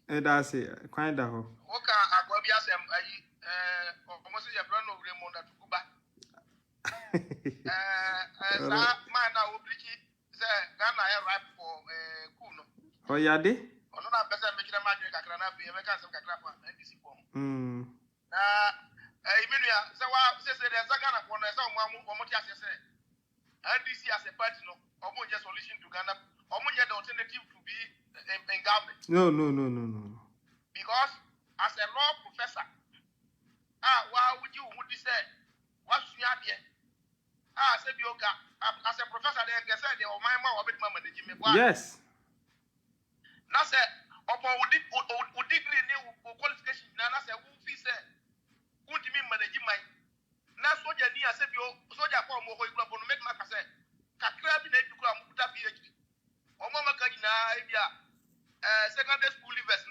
That's it. Kind of. Okay, I go be asem almost your brand of Raymond to Cuba. Man, I will be Ghana rap for Kuno. Oh, yeah, de? Or not better making a magic. I can have a mechanism and this form. Emilia, so I say there's a Ghana for someone or what you say. NDC as a party, no, or more just solution to Ghana, or more the alternative to be in government. No. Because as a law professor, why would you say? What's your idea? Said you as a professor, they said they were my mom or bit mama, they give me one. Yes. Now, say, upon would degree new qualification, and I said, who fee said, who do you mean managing my? Now, soldier near said you, soldier form of who will make my cassette. Kakrab in a PhD. Or Mama Kadina, secondary school leavers,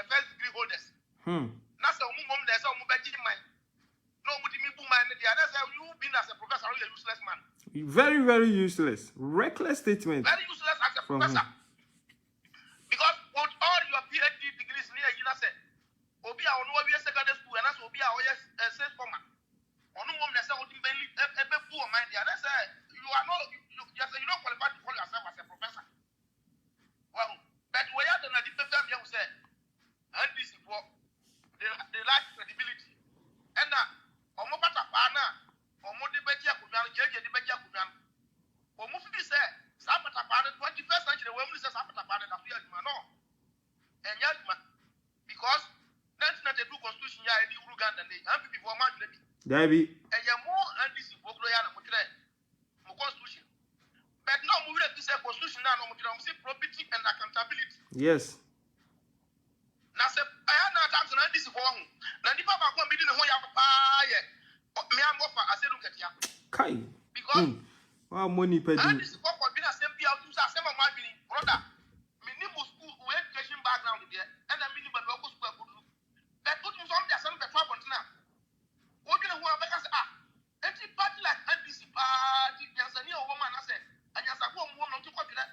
first degree holders. That's a woman there's a mobile mind. No, would you mean man? That's how you've been as a professor, you're a useless man. Very, very useless. Reckless statement. Very useless as a professor. Because with all your PhD degrees near you, say, Obia on one year secondary school, and that's Obia or yes, sales former. On no one that's a poor mind. That's you are not, you don't qualify to call yourself as a professor. Well, but we are the different family who said, and this is what they lack credibility. And now, Omopata Pana, Omodebetia Kunan, Jedebetia Kunan, Omufi said, Sapata Pana, 21st century, women says Sapata Pana, and fear no. And yet, because 1992 Constitution, ya in Uganda, and they have before March, Debbie. And you're more and this is Bogloyana Mutre, Constitution. But no, we will say Constitution now, property and accountability. Yes. Now, say, I have not answered this for whom. Now, the Papa won't be doing who you have me, I'm off Asiedu Nketia. Kai. Because money per and this is what been a same out to some of my brother. Minimum school education background there, and a minimum local school. That put him on some of the problems now. What can I work as any party like NDC party, there's a new woman, I said, and there's a woman to copy that.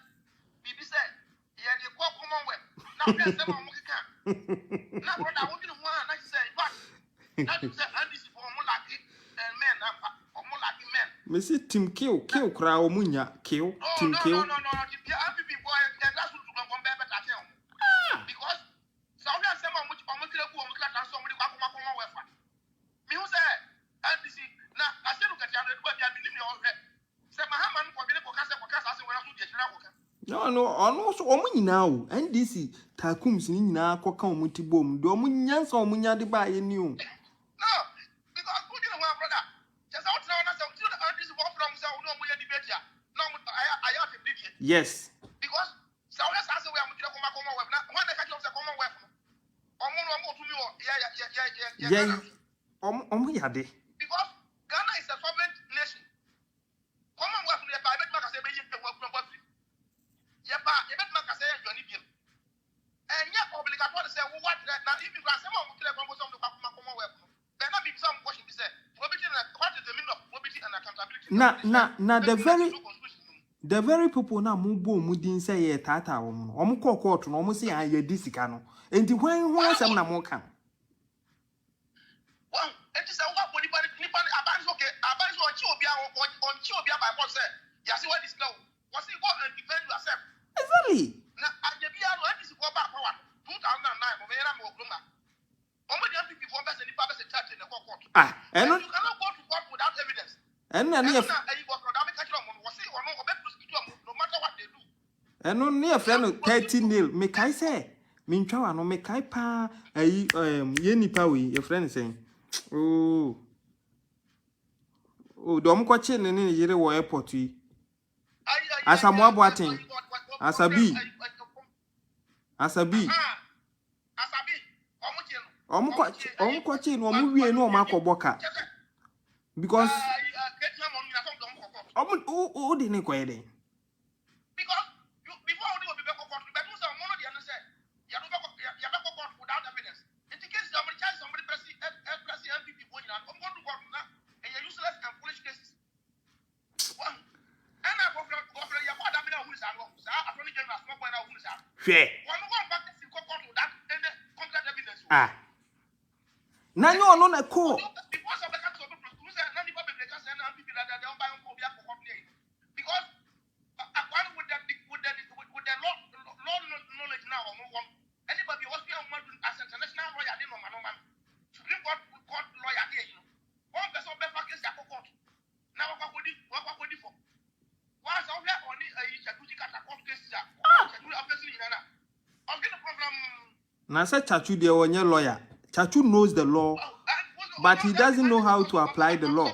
BB said, yeah, they call Commonwealth. Now, there's some of them. Now, what I want to want, I say, what? That is NDC for more like it, and men, or more like men. Missy Tim Kill, Crow Munya, Kill, Tim Kill. No, that's what you come back at home. Because somebody said, I'm going to somebody Commonwealth. Me who said, NDC, now, I said, look at you, but I believe you already. Say, Mahama, for being a casa, when I do the No, also, now, and this is Takums in now, Cocamuti boom, Domunians or Munya de buy a new. No, because who didn't want brother? Just out now, and this walk from South, no, we are debating. No, I have a video. Yes. Because South has a way of Commonwealth. When the country of the Commonwealth, yeah. Because Ghana is a sovereign nation. Commonwealth, the private market, say, you work from what? Yeah, but you bet market, say, Johnny Bill. And yet, obligatory to say, what now, if you got some of the Commonwealth, then not be some question to say, what is the meaning of probity and accountability? The very people now move didn't say a tata woman, court, and almost say I disicano. And the why some more come. Well, it is a what would okay, about on Chobia by what said. Yes, what is now? Was it go and defend yourself? Exactly. Now, I give you this is what about 2009, when I'm Oklahoma. Only the people before best and if I was a church in the court. And you cannot go to court without evidence. And then if no matter what they do. And only a friend of 13 nil, make I say, Minchoa, no make I pa a Yenny Powie, your friend saying, oh, don't watch it in any year or airport. As a more boating, as a bee, watching, or movie, no Marco Boca. Because, oh, didn't quite. Share. One back to that and the contract evidence. Ah. Nanyo no na ko. Because of the cat of the producer, and the public and people that they don't buy on Cobia for company. Because according with the law knowledge now, anybody was here as international lawyer, they know man. Supreme Court lawyer here, you know. One person of the case at court. Now what would it for? Once I have only a Chakuchi court case, Chaku obviously, I'll get a problem. Na say Chachu dey onye lawyer. Chachu knows the law, but he doesn't know how to apply the law.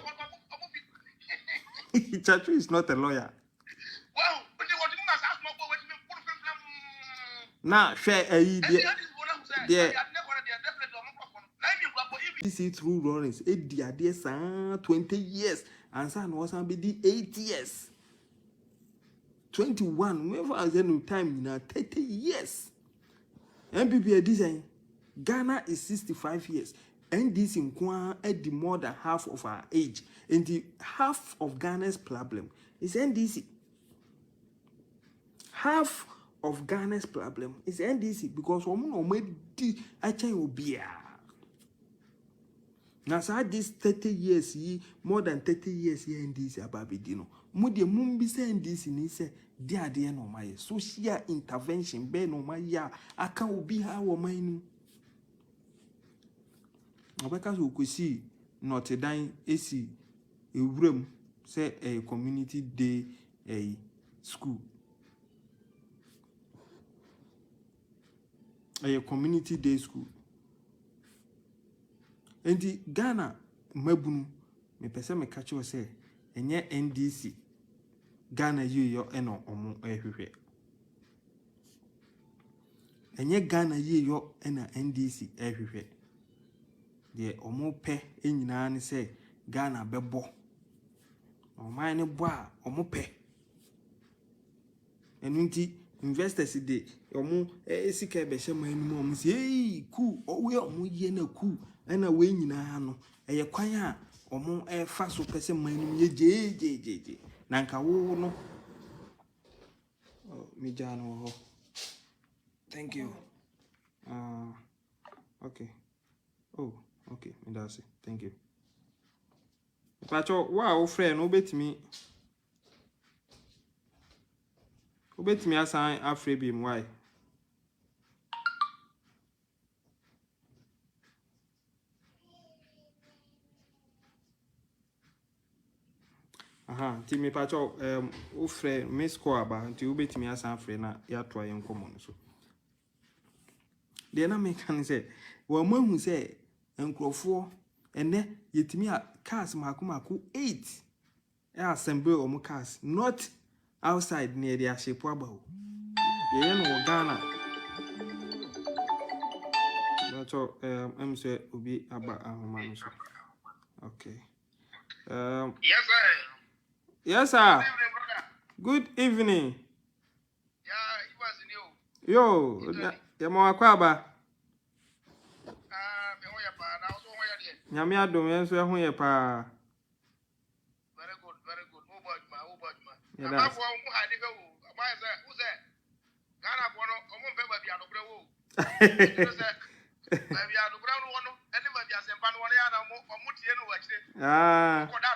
Chachu is not a lawyer. Now, share see through Lawrence, 20 years, and son was be 8 years. 21, whenever I was time now 30 years. MPP design. Ghana is 65 years. And this in at the more than half of our age. And the half of Ghana's problem is NDC. Half of Ghana's problem is NDC because now, this 30 years, more than 30 years here NDC ababidino. Mudi mumbi say NDC ni say dia no my social intervention be no my ya aka obi ha wo man. Obeka so kwesi Notre Dame esi ewuram say a community day a school. A community day school. And the Ghana mabunu me pese me catch you say enye NDC Ghana yo eno omo ehwehwe. Enye Ghana yo ena NDC ehwehwe. De omo pe enyina ne say Ghana bebo. Oman ne bo a omo pe. Enunti investors de omo esika be hye man mu omo say hey cool owe omo ye na cool ena we nyina no eye kwan a omo fa so pese man mu ye je na nka wo no mi jano ho. Thank you. Okay. Oh, okay, me that's it. Thank you. Pacho, wow, friend, obetimi assign Afrebim, why? Ti me pacho o friend me score aba nti obetimi assign friend na ya to ayen common so. De na me kan say, wo mahu say enkrofo ene yetimi a cars mako 8 assemble omo cars not outside near the ashepo abawo. Ye no Ghana. So I'm say obi aba ahoma no so. Okay. Yes, sir. Yes, sir. Good evening. Yeah, he was new. Yo, ya mwa aba. Me hoya pa na so hoya de. Nyame adom yenso ehun ye pa. Very good, very good. Who about ma. Yeah, Aba fo mu ha de fe wo. Aba say, who say? Ghana fo no, omo mpe ba bia no bre wo. Ba bia no bre no no, ene ba bia sempa no ya na omo tie no wa kire. Ko da